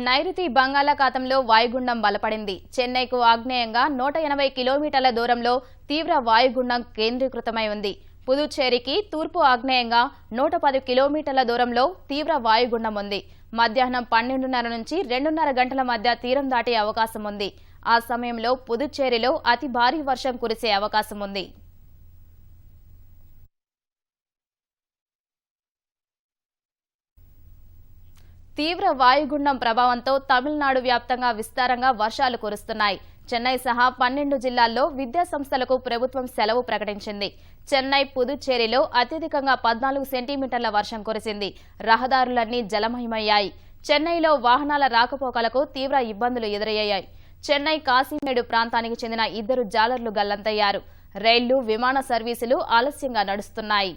నైరుతి బంగాళాఖాతంలో వాయుగుండం బలపడింది. చెన్నైకు ఆగ్నేయంగా 180 కిలోమీటర్ల దూరంలో తీవ్ర వాయుగుండం కేంద్రీకృతమై ఉంది. పుదుచ్చేరికి తూర్పు ఆగ్నేయంగా 110 కిలోమీటర్ల దూరంలో తీవ్ర వాయుగుండం ఉంది. మధ్యాహ్నం 12:30 నుంచి 2:30 గంటల మధ్య తీరం దాటే అవకాశం ఉంది. ఆ సమయంలో పుదుచ్చేరిలో అతి భారీ వర్షం కురిసే అవకాశం ఉంది. తీవ్ర వాయుగుండం ప్రభావంతో తమిళనాడు వ్యాప్తంగా విస్తారంగా వర్షాలు కురుస్తున్నాయి. చెన్నై సహా 12 జిల్లాల్లో విద్యాసంస్థలకు ప్రభుత్వం సెలవు ప్రకటించింది. చెన్నై, పుదుచ్చేరిలో అత్యధికంగా 14 సెంటీమీటర్ల వర్షం కురిసింది. రహదారులన్నీ జలమయమయ్యాయి. చెన్నైలో వాహనాల రాకపోకలకు తీవ్ర ఇబ్బందులు ఎదురయ్యాయి. చెన్నై కాశీమేడు ప్రాంతానికి చెందిన 2 జాలర్లు గల్లంతయ్యారు. రైళ్లు, విమాన సర్వీసులు ఆలస్యంగా నడుస్తున్నాయి.